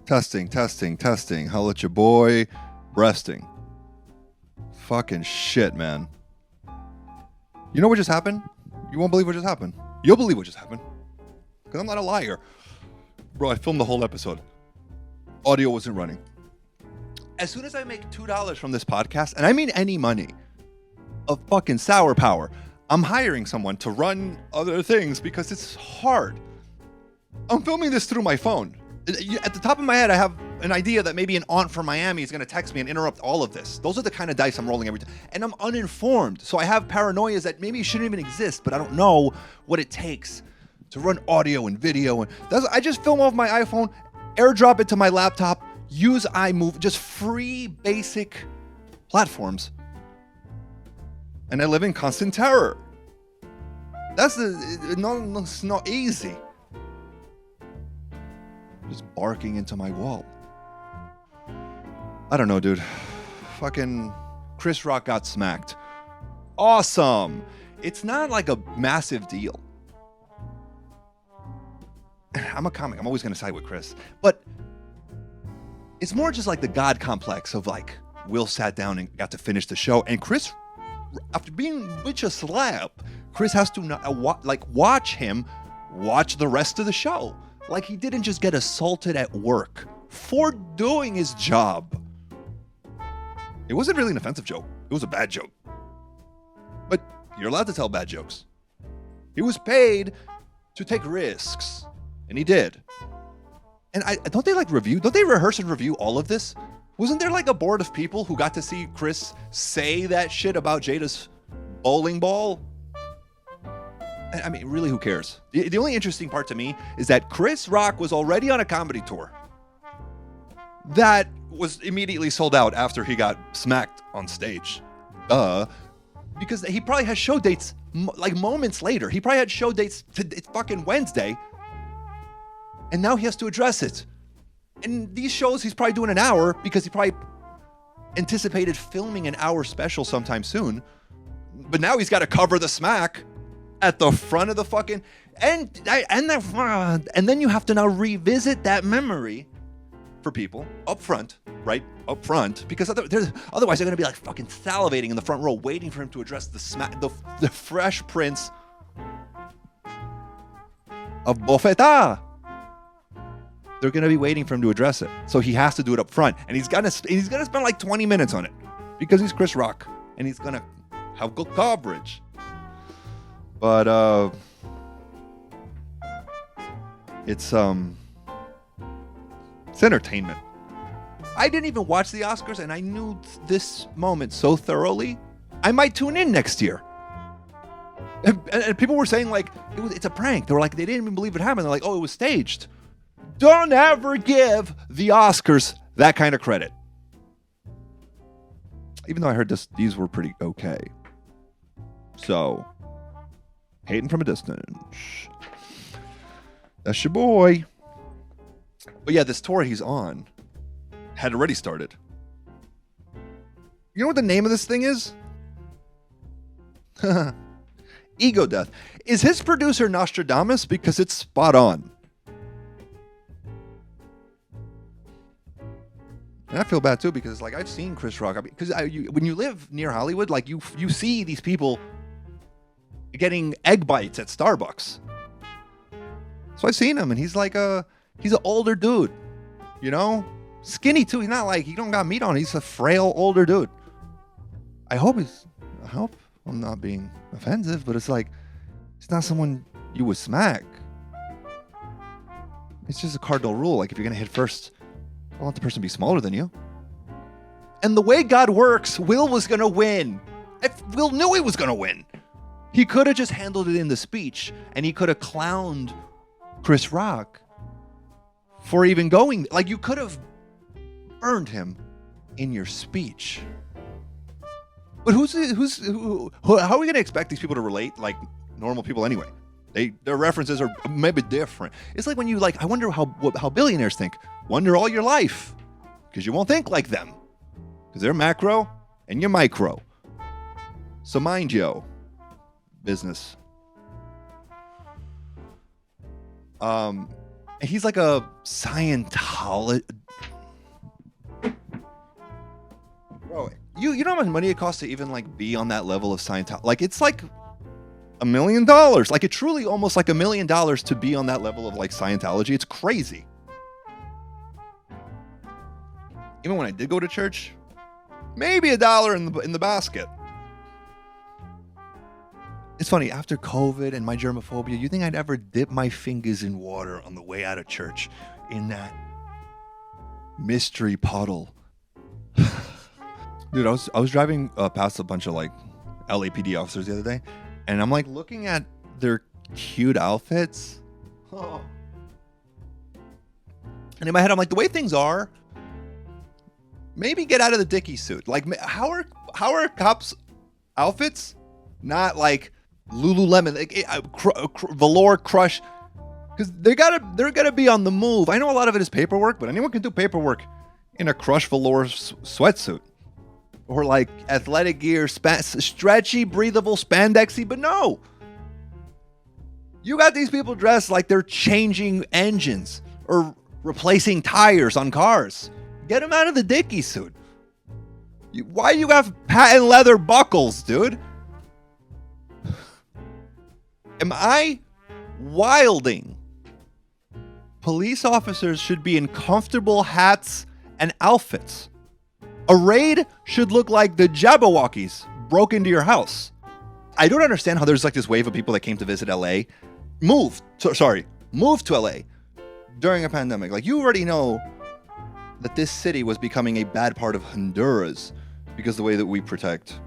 Testing. Holla at your boy. Breasting. Fucking shit, man. You know what just happened? You won't believe what just happened. You'll believe what just happened. Because I'm not a liar. Bro, I filmed the whole episode. Audio wasn't running. As soon as I make $2 from this podcast, and I mean any money, of fucking sour power, I'm hiring someone to run other things because it's hard. I'm filming this through my phone. At the top of my head, I have an idea that maybe an aunt from Miami is going to text me and interrupt all of this. Those are the kind of dice I'm rolling every time. And I'm uninformed. So I have paranoias that maybe shouldn't even exist, but I don't know what it takes to run audio and video. And I just film off my iPhone, airdrop it to my laptop, use iMovie, just free basic platforms. And I live in constant terror. It's not easy. Just barking into my wall. I don't know, dude. Fucking Chris Rock got smacked. Awesome. It's not like a massive deal. I'm a comic. I'm always going to side with Chris. But it's more just like the God complex of like, Will sat down and got to finish the show. And Chris, after being bitch a slap, Chris has to watch him watch the rest of the show. Like he didn't just get assaulted at work for doing his job. It wasn't really an offensive joke. It was a bad joke. But you're allowed to tell bad jokes. He was paid to take risks. And he did. And don't they rehearse and review all of this? Wasn't there like a board of people who got to see Chris say that shit about Jada's bowling ball? I mean, really, who cares? The only interesting part to me is that Chris Rock was already on a comedy tour that was immediately sold out after he got smacked on stage. Because he probably has show dates like moments later. He probably had show dates it's fucking Wednesday. And now he has to address it. And these shows, he's probably doing an hour because he probably anticipated filming an hour special sometime soon. But now he's got to cover the smack at the front of the fucking... And then you have to now revisit that memory for people up front, right? Up front. Because otherwise they're going to be like fucking salivating in the front row waiting for him to address the Fresh Prince of Bofeta. They're going to be waiting for him to address it. So he has to do it up front. And he's gonna spend like 20 minutes on it. Because he's Chris Rock. And he's going to have good coverage. But it's entertainment. I didn't even watch the Oscars, and I knew this moment so thoroughly. I might tune in next year. And people were saying like it's a prank. They were like they didn't even believe it happened. They're like, oh, it was staged. Don't ever give the Oscars that kind of credit. Even though I heard these were pretty okay. So. Hating from a distance. That's your boy. But yeah, this tour he's on had already started. You know what the name of this thing is? Ego Death. Is his producer Nostradamus? Because it's spot on. And I feel bad too because like I've seen Chris Rock. Because when you live near Hollywood, like you see these people getting egg bites at Starbucks. So I've seen him and he's an older dude, you know, skinny too. He's not like, he don't got meat on. He's a frail older dude. I hope I'm not being offensive, but it's like, it's not someone you would smack. It's just a cardinal rule. Like if you're going to hit first, I want the person to be smaller than you. And the way God works, Will was going to win. Will knew he was going to win. He could have just handled it in the speech, and he could have clowned Chris Rock for even going. Like, you could have burned him in your speech. But how are we going to expect these people to relate like normal people anyway? Their references are maybe different. It's like when you I wonder how billionaires think. Wonder all your life, because you won't think like them, because they're macro and you're micro. So mind you. Business. And he's like a Scientologist. Bro, you know how much money it costs to even like be on that level of Scientology? Like it's like $1 million. Like it truly almost like $1 million to be on that level of like Scientology. It's crazy. Even when I did go to church, maybe $1 in the basket. It's funny, after COVID and my germophobia, you think I'd ever dip my fingers in water on the way out of church in that mystery puddle? Dude, I was driving past a bunch of like LAPD officers the other day, and I'm like looking at their cute outfits. Oh. And in my head, I'm like, the way things are, maybe get out of the Dickie suit. Like, how are cops' outfits not like Lululemon, like, velour crush? Because they're gonna be on the move. I know a lot of it is paperwork, but anyone can do paperwork in a crush velour sweatsuit. Or like athletic gear, stretchy, breathable, spandexy, but no. You got these people dressed like they're changing engines or replacing tires on cars. Get them out of the Dickie suit. Why you have patent leather buckles, dude? Am I wilding? Police officers should be in comfortable hats and outfits. A raid should look like the Jabberwockies broke into your house. I don't understand how there's like this wave of people that came to visit LA, moved to LA during a pandemic. Like, you already know that this city was becoming a bad part of Honduras because of the way that we protect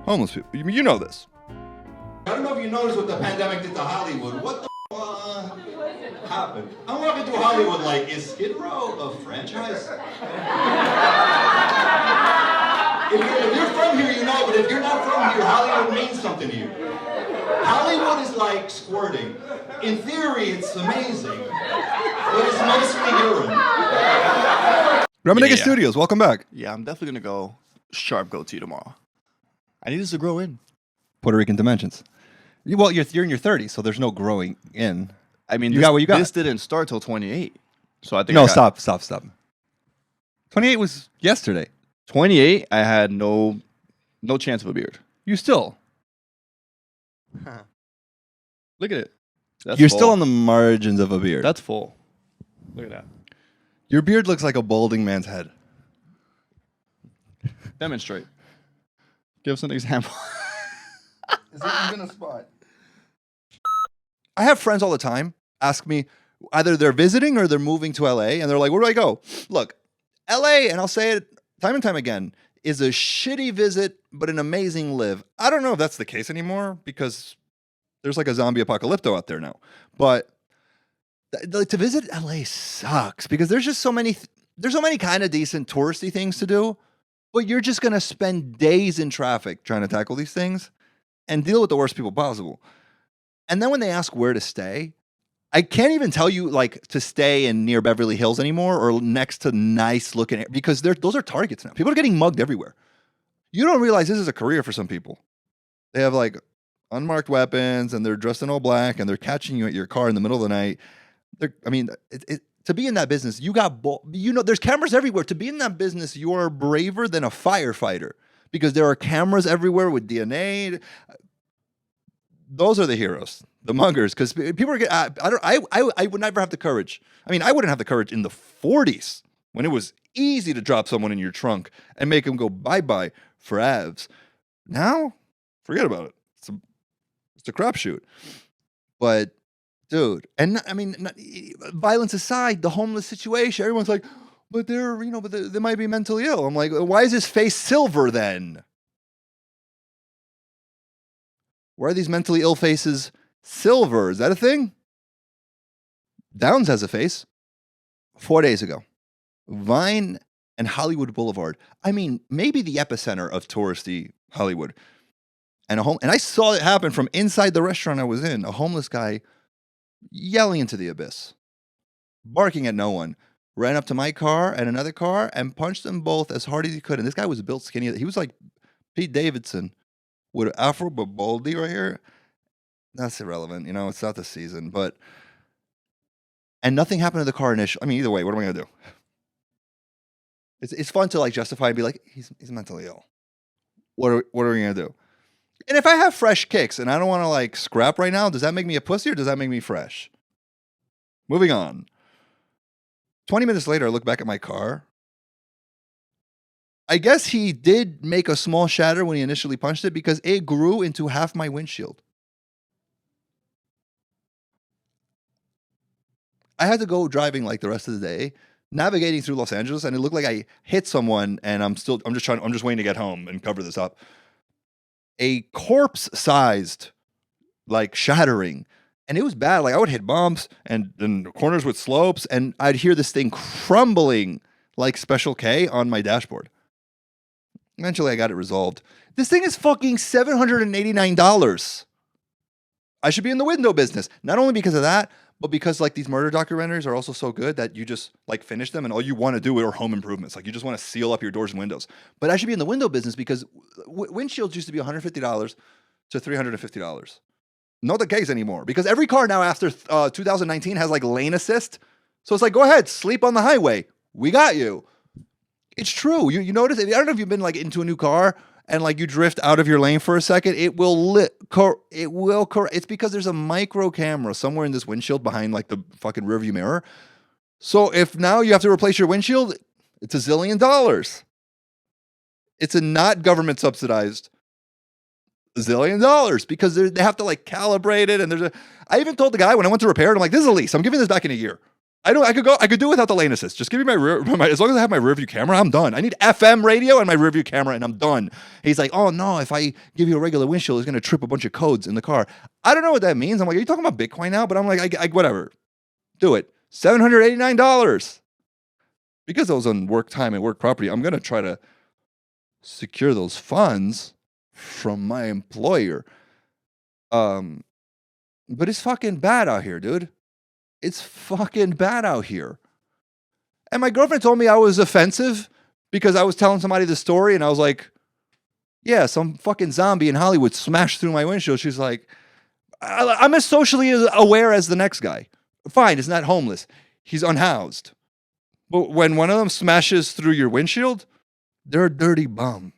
homeless people. You know this. I don't know if you noticed what the pandemic did to Hollywood. What the happened? I'm walking through Hollywood like, is Skid Row a franchise? If you're from here, you know, but if you're not from here, Hollywood means something to you. Hollywood is like squirting. In theory, it's amazing, but it's mostly urine. Ramanega Studios, welcome back. Yeah, I'm definitely gonna go sharp goatee tomorrow. I need this to grow in. Puerto Rican dimensions. Well, you're in your 30s, so there's no growing in. I mean, you got what you got. This didn't start till 28, so I think. No, stop. 28 was yesterday. 28, I had no chance of a beard. You still. Look at it. That's You're full. still on the margins of a beard. That's full. Look at that. Your beard looks like a balding man's head. Demonstrate. Give us an example. Is it even a spot? I have friends all the time ask me, either they're visiting or they're moving to LA, and they're like, where do I go? Look, LA, and I'll say it time and time again, is a shitty visit, but an amazing live. I don't know if that's the case anymore because there's like a zombie apocalypto out there now. But to visit LA sucks because there's just so many kind of decent touristy things to do, but you're just going to spend days in traffic trying to tackle these things and deal with the worst people possible. And then when they ask where to stay, I can't even tell you like to stay in near Beverly Hills anymore or next to nice looking, because those are targets now. People are getting mugged everywhere. You don't realize this is a career for some people. They have like unmarked weapons and they're dressed in all black and they're catching you at your car in the middle of the night. To be in that business, there's cameras everywhere. To be in that business, you are braver than a firefighter because there are cameras everywhere with DNA. Those are the heroes, the muggers, because people are getting. I would never have the courage. I mean, I wouldn't have the courage in the 40s when it was easy to drop someone in your trunk and make them go bye-bye for abs. Now, forget about it. It's a crapshoot. But, dude, and I mean, violence aside, the homeless situation, everyone's like, but they might be mentally ill. I'm like, why is his face silver then? Why are these mentally ill faces silver? Is that a thing? Downs has a face. 4 days ago, Vine and Hollywood Boulevard. I mean, maybe the epicenter of touristy Hollywood. And I saw it happen from inside the restaurant I was in. A homeless guy yelling into the abyss, barking at no one, ran up to my car and another car and punched them both as hard as he could. And this guy was built skinny. He was like Pete Davidson with an afro but baldy right here. That's irrelevant. It's not the season. But and nothing happened to the car initially. I mean, either way, what am I gonna do? It's fun to like justify and be like, he's mentally ill. What are we gonna do? And if I have fresh kicks and I don't want to like scrap right now, does that make me a pussy or does that make me fresh? Moving on. 20 minutes later, I look back at my car. I guess he did make a small shatter when he initially punched it because it grew into half my windshield. I had to go driving like the rest of the day, navigating through Los Angeles, and it looked like I hit someone and I'm just waiting to get home and cover this up. A corpse-sized, like shattering. And it was bad. Like I would hit bumps and then corners with slopes, and I'd hear this thing crumbling like Special K on my dashboard. Eventually, I got it resolved. This thing is fucking $789. I should be in the window business. Not only because of that, but because like these murder documentaries are also so good that you just like finish them and all you want to do are home improvements. Like you just want to seal up your doors and windows. But I should be in the window business because windshields used to be $150 to $350. Not the case anymore because every car now after 2019 has like lane assist. So it's like, go ahead, sleep on the highway. We got you. It's true. You notice, I don't know if you've been like into a new car and like you drift out of your lane for a second, it's because there's a micro camera somewhere in this windshield behind like the fucking rearview mirror. So if now you have to replace your windshield, it's $1 zillion. It's a not government subsidized $1 zillion because they have to like calibrate it. And I even told the guy when I went to repair it, I'm like, this is a lease. I'm giving this back in a year. I could do without the lane assist. Just give me as long as I have my rear view camera, I'm done. I need FM radio and my rear view camera and I'm done. He's like, oh no, if I give you a regular windshield, it's going to trip a bunch of codes in the car. I don't know what that means. I'm like, are you talking about Bitcoin now? But I'm like, whatever. Do it. $789. Because I was on work time and work property, I'm going to try to secure those funds from my employer. But it's fucking bad out here, dude. It's fucking bad out here. And my girlfriend told me I was offensive because I was telling somebody the story and I was like, yeah, some fucking zombie in Hollywood smashed through my windshield. She's like, I'm as socially aware as the next guy. Fine, he's not homeless. He's unhoused. But when one of them smashes through your windshield, they're a dirty bum.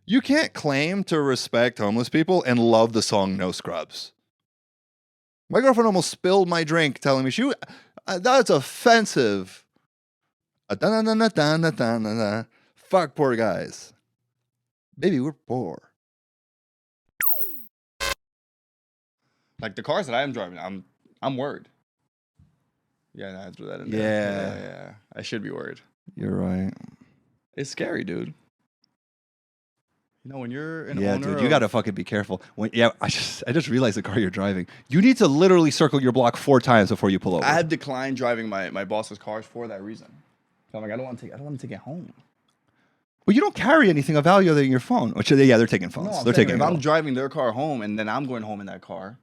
You can't claim to respect homeless people and love the song No Scrubs. My girlfriend almost spilled my drink telling me that's offensive. Fuck poor guys. Baby, we're poor. Like the cars that I am driving, I'm worried. Yeah, I threw that in there. Yeah. I should be worried. You're right. It's scary, dude. You know, when you're an owner, dude, you gotta fucking be careful. I just realized the car you're driving. You need to literally circle your block 4 times before you pull over. I have declined driving my boss's cars for that reason. So I'm like, I don't want to take it home. Well, you don't carry anything of value other than your phone. Which they're taking phones. No, they're taking. If I'm driving their car home and then I'm going home in that car.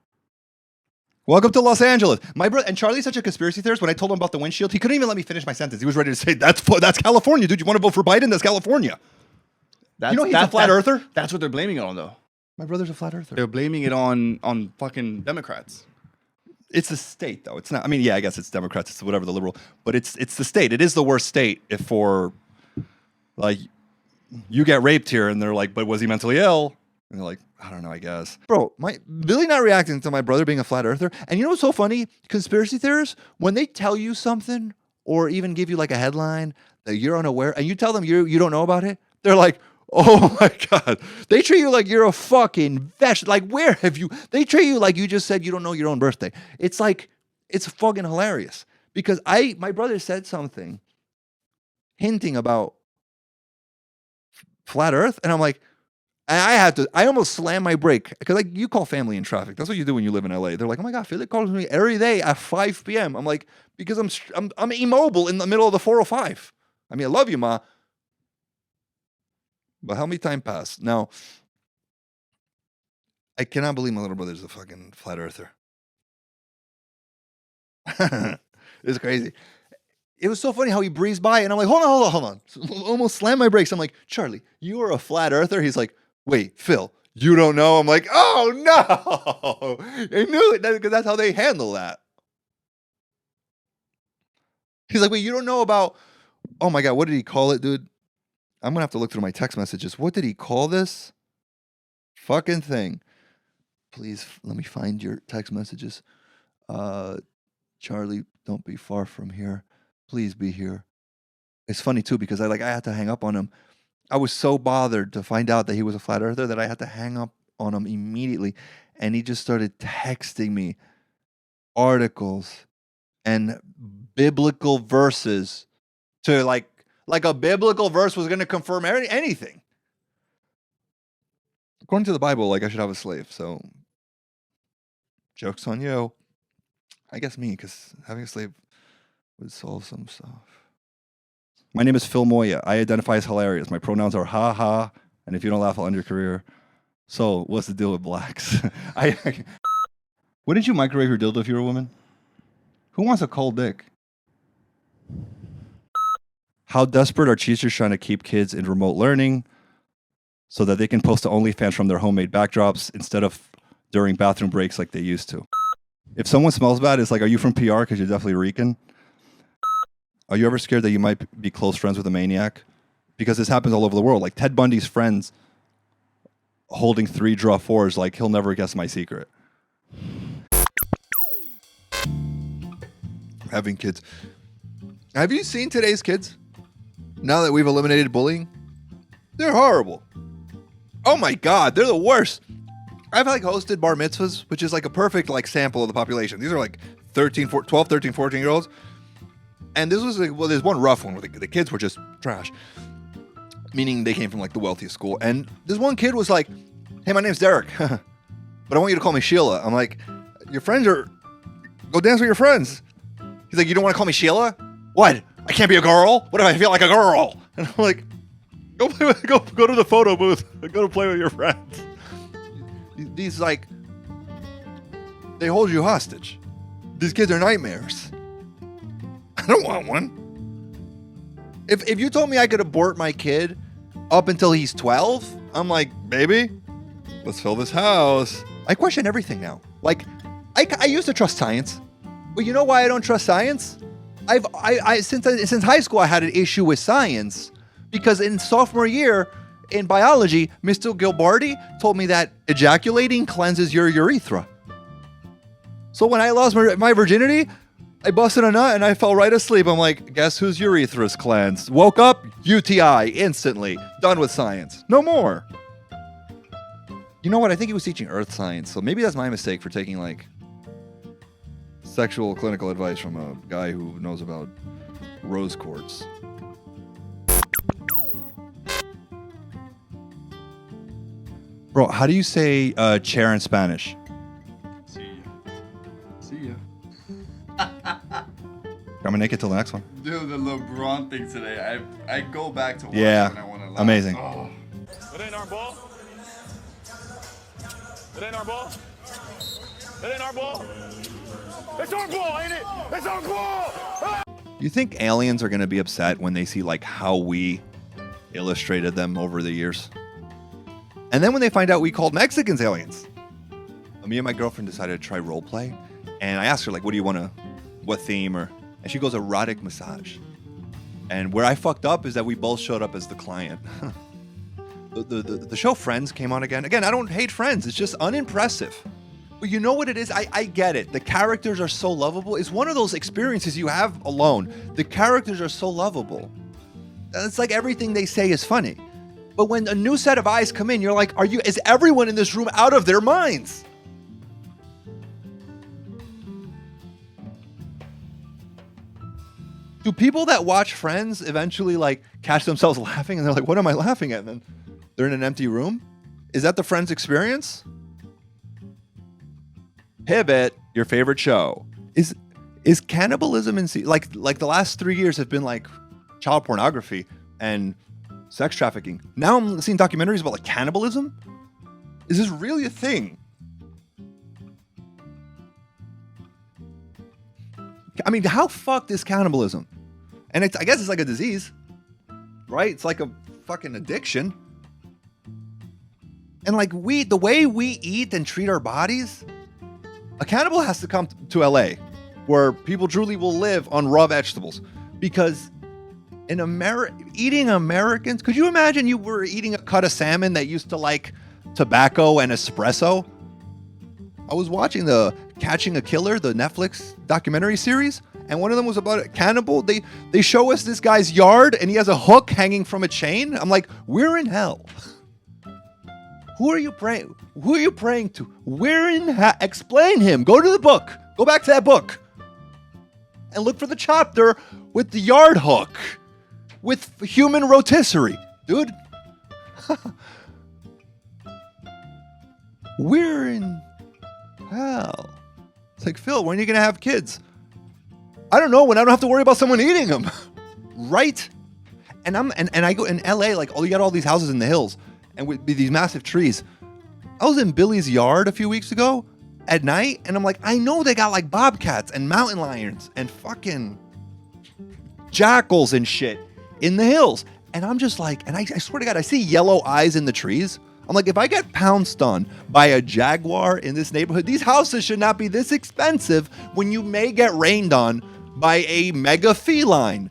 Welcome to Los Angeles. My brother and Charlie's such a conspiracy theorist. When I told him about the windshield, he couldn't even let me finish my sentence. He was ready to say, "That's California, dude. You want to vote for Biden? That's California." He's a flat earther? That's what they're blaming it on, though. My brother's a flat earther. They're blaming it on fucking Democrats. It's the state, though. It's not. I mean, yeah, I guess it's Democrats. It's whatever the liberal. But it's the state. It is the worst state if for, like, you get raped here and they're like, but was he mentally ill? And they're like, I don't know, I guess. Bro, Billy not reacting to my brother being a flat earther. And you know what's so funny? Conspiracy theorists, when they tell you something or even give you like a headline that you're unaware and you tell them you don't know about it, they're like, oh my God. They treat you like you're a fucking vegetable. Like, where have you? They treat you like you just said you don't know your own birthday. It's like, it's fucking hilarious. Because my brother said something hinting about flat earth. And I'm like, I almost slammed my brake. Because like you call family in traffic. That's what you do when you live in LA. They're like, oh my God, Philip calls me every day at 5 p.m. I'm like, because I'm immobile in the middle of the 405. I mean, I love you, Ma. But how many time passed? Now, I cannot believe my little brother's a fucking flat earther. It's crazy. It was so funny how he breezed by, and I'm like, hold on. Almost slammed my brakes. I'm like, Charlie, you are a flat earther? He's like, wait, Phil, you don't know? I'm like, oh, no. I knew it, because that's how they handle that. He's like, wait, you don't know about, oh my God, what did he call it, dude? I'm going to have to look through my text messages. What did he call this fucking thing? Please, let me find your text messages. Charlie, don't be far from here. Please be here. It's funny too, because I had to hang up on him. I was so bothered to find out that he was a flat earther that I had to hang up on him immediately. And he just started texting me articles and biblical verses to like a biblical verse was going to confirm anything. According to the Bible, I should have a slave. So, joke's on you. I guess me, because having a slave would solve some stuff. My name is Phil Moya. I identify as hilarious. My pronouns are ha ha, and if you don't laugh, I'll end your career. So, what's the deal with blacks? Wouldn't you microwave your dildo if you were a woman? Who wants a cold dick? How desperate are teachers trying to keep kids in remote learning so that they can post to OnlyFans from their homemade backdrops instead of during bathroom breaks like they used to? If someone smells bad, it's like, are you from PR? Because you're definitely reeking. Are you ever scared that you might be close friends with a maniac? Because this happens all over the world. Like Ted Bundy's friends holding 3 draw 4s, like he'll never guess my secret. Having kids. Have you seen today's kids? Now that we've eliminated bullying? They're horrible. Oh my God, they're the worst. I've hosted bar mitzvahs, which is a perfect sample of the population. These are 12, 13, 14-year-olds. And this was there's one rough one where the kids were just trash. Meaning they came from the wealthiest school. And this one kid was like, hey, my name's Derek, but I want you to call me Sheila. I'm like, your friends are, go dance with your friends. He's like, you don't want to call me Sheila? What? I can't be a girl? What if I feel like a girl? And I'm like, go to the photo booth and go to play with your friends. These they hold you hostage. These kids are nightmares. I don't want one. If you told me I could abort my kid up until he's 12, I'm like, baby, let's fill this house. I question everything now. I used to trust science, but you know why I don't trust science? Since high school I had an issue with science because in sophomore year in biology, Mr. Gilbardi told me that ejaculating cleanses your urethra. So when I lost my virginity, I busted a nut and I fell right asleep. I'm like, guess whose urethra's cleansed? Woke up, UTI, instantly. Done with science. No more. You know what? I think he was teaching earth science, so maybe that's my mistake for taking sexual clinical advice from a guy who knows about rose quartz. Bro, how do you say chair in Spanish? See ya. I'm gonna make it till the next one. Dude, the LeBron thing today. I go back to watch yeah, when I want to laugh. Amazing. Oh. It ain't our ball. It ain't our ball. It ain't our ball. It's our ball, ain't it? It's our ball. Ah! You think aliens are gonna be upset when they see how we illustrated them over the years? And then when they find out we called Mexicans aliens. Me and my girlfriend decided to try role play, and I asked her what do you want to, what theme and she goes erotic massage. And where I fucked up is that we both showed up as the client. The show Friends came on again. Again, I don't hate Friends. It's just unimpressive. But you know what it is? I get it. The characters are so lovable. It's one of those experiences you have alone. The characters are so lovable. It's like everything they say is funny. But when a new set of eyes come in, you're like, is everyone in this room out of their minds? Do people that watch Friends eventually catch themselves laughing and they're like, what am I laughing at? And then they're in an empty room? Is that the Friends experience? Pivot, your favorite show. Is cannibalism in like the last 3 years have been child pornography and sex trafficking. Now I'm seeing documentaries about cannibalism. Is this really a thing? I mean, how fucked is cannibalism? And I guess it's like a disease, right? It's like a fucking addiction. And the way we eat and treat our bodies, a cannibal has to come to LA where people truly will live on raw vegetables. because eating Americans, could you imagine you were eating a cut of salmon that used to like tobacco and espresso? I was watching the Catching a Killer, the Netflix documentary series, and one of them was about a cannibal. They show us this guy's yard, and he has a hook hanging from a chain. I'm like, we're in hell. Who are you praying? Who are you praying to? We're in hell. Explain him. Go to the book. Go back to that book. And look for the chapter with the yard hook. With human rotisserie. Dude. We're in hell. It's like, Phil, when are you going to have kids? I don't know, when I don't have to worry about someone eating them. Right? And I go in LA, like, you got all these houses in the hills and with these massive trees. I was in Billy's yard a few weeks ago at night, and I'm like, I know they got like bobcats and mountain lions and fucking jackals and shit in the hills. And I'm just like, and I swear to God, I see yellow eyes in the trees. I'm like, if I get pounced on by a jaguar in this neighborhood, these houses should not be this expensive when you may get rained on by a mega feline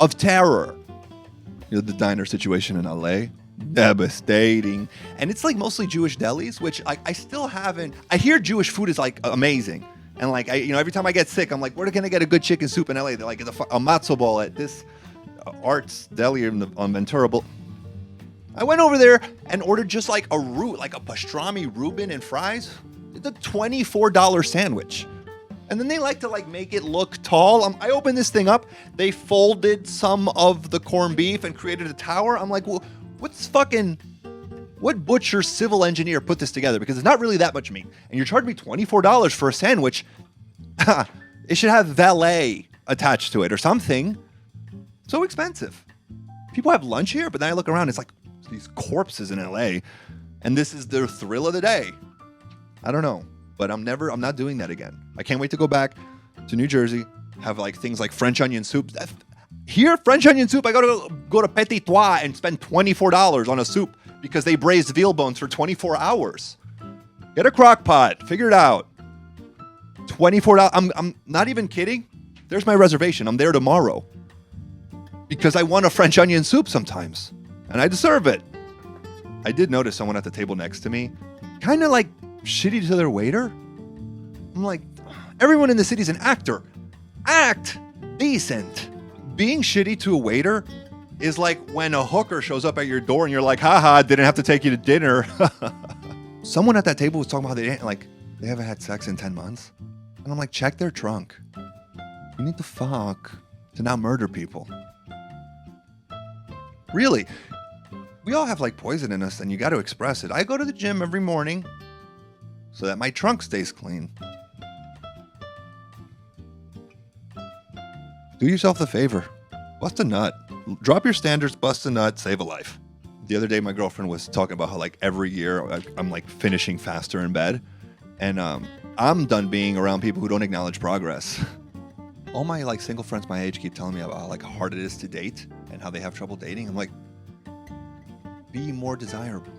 of terror. You know, the diner situation in LA, devastating. And it's like mostly Jewish delis, which I still haven't. I hear Jewish food is like amazing. And like, every time I get sick, I'm like, where can I get a good chicken soup in LA? They're like, a matzo ball at this Arts Deli on Ventura. I went over there and ordered just like a pastrami Reuben and fries. It's a $24 sandwich. And then they like to like make it look tall. I opened this thing up. They folded some of the corned beef and created a tower. I'm like, well, what butcher civil engineer put this together? Because it's not really that much meat. And you're charging me $24 for a sandwich. It should have valet attached to it or something. So expensive. People have lunch here, but then I look around, it's like these corpses in LA, and this is their thrill of the day. I don't know, but I'm not doing that again. I can't wait to go back to New Jersey, have like things like French onion soup. Here, French onion soup, I gotta go to Petit Trois and spend $24 on a soup because they braised veal bones for 24 hours. Get a crock pot, figure it out. $24. I'm not even kidding. There's my reservation. I'm there tomorrow because I want a French onion soup sometimes. And I deserve it. I did notice someone at the table next to me kind of like shitty to their waiter. I'm like, everyone in the city's an actor. Act decent. Being shitty to a waiter is like when a hooker shows up at your door and you're like, haha, didn't have to take you to dinner. Someone at that table was talking about they haven't had sex in 10 months. And I'm like, check their trunk. You need to fuck to not murder people. Really. We all have like poison in us and you got to express it. I go to the gym every morning so that my trunk stays clean. Do yourself the favor. Bust a nut. Drop your standards, bust a nut, save a life. The other day, my girlfriend was talking about how like every year I'm like finishing faster in bed. And I'm done being around people who don't acknowledge progress. All my like single friends my age keep telling me about like how hard it is to date and how they have trouble dating. I'm like, be more desirable.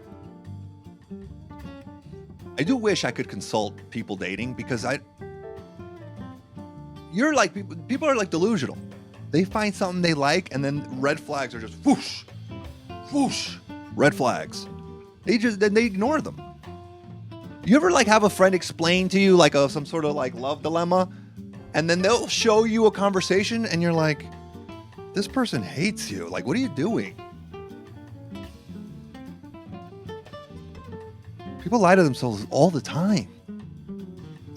I do wish I could consult people dating because people are like delusional. They find something they like and then red flags are just whoosh, whoosh, red flags. They ignore them. You ever like have a friend explain to you like some sort of like love dilemma and then they'll show you a conversation and you're like, this person hates you. Like, what are you doing? People lie to themselves all the time.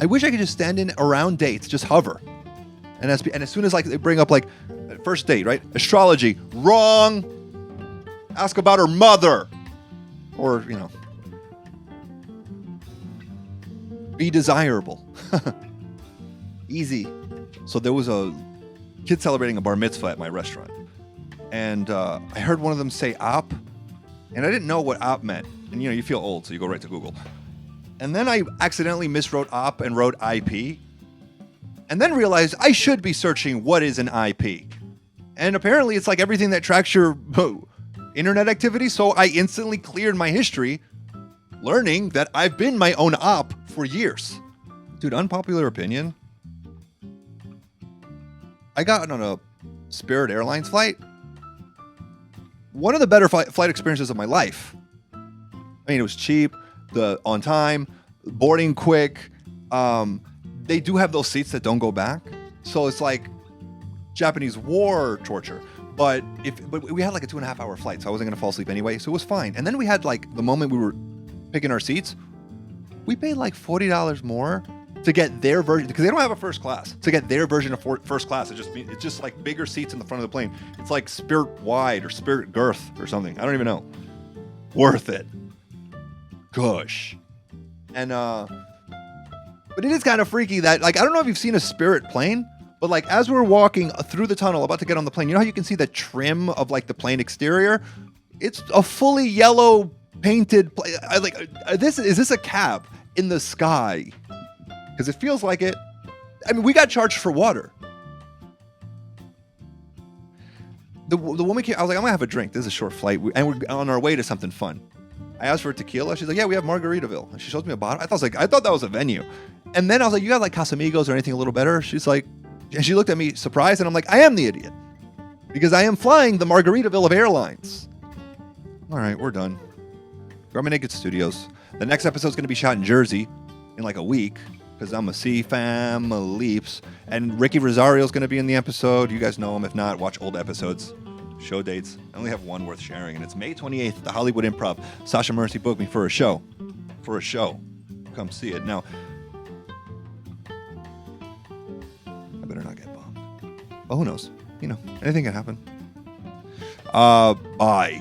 I wish I could just stand in around dates, just hover. And as soon as like they bring up like first date, right? Astrology, wrong. Ask about her mother. Or, be desirable. Easy. So there was a kid celebrating a bar mitzvah at my restaurant. And I heard one of them say op. And I didn't know what op meant. And you feel old, so you go right to Google. And then I accidentally miswrote op and wrote IP. And then realized I should be searching what is an IP. And apparently it's like everything that tracks your internet activity. So I instantly cleared my history, learning that I've been my own op for years. Dude, unpopular opinion. I got on a Spirit Airlines flight. One of the better flight experiences of my life. I mean, it was cheap, on time, boarding quick. They do have those seats that don't go back, so it's like Japanese war torture. But we had like a 2.5 hour flight, so I wasn't gonna fall asleep anyway, so it was fine. And then we had like the moment we were picking our seats, we paid like $40 more to get their version, because they don't have a first class. To get their version of first class, it's just like bigger seats in the front of the plane. It's like Spirit Wide or Spirit Girth or something. I don't even know. Worth it. Gosh. And but it is kind of freaky that, like, I don't know if you've seen a Spirit plane, but like as we're walking through the tunnel about to get on the plane, you know how you can see the trim of like the plane exterior? It's a fully yellow painted plane. Is this a cab in the sky? Because it feels like it. I mean, we got charged for water. The woman came, I was like, I'm gonna have a drink. This is a short flight, and we're on our way to something fun. I asked for a tequila. She's like, yeah, we have Margaritaville. And she shows me a bottle. I thought that was a venue. And then I was like, you got like Casamigos or anything a little better? She's like, and she looked at me surprised, and I'm like, I am the idiot. Because I am flying the Margaritaville of airlines. All right, we're done. Garmin Naked Studios. The next episode is going to be shot in Jersey in like a week, because I'm a C-fam, a Leaps. And Ricky Rosario is going to be in the episode. You guys know him. If not, watch old episodes. Show dates. I only have one worth sharing, and it's May 28th, the Hollywood Improv. Sasha Mercy booked me for a show. Come see it. Now, I better not get bombed. Well, who knows? You know, anything can happen. Bye.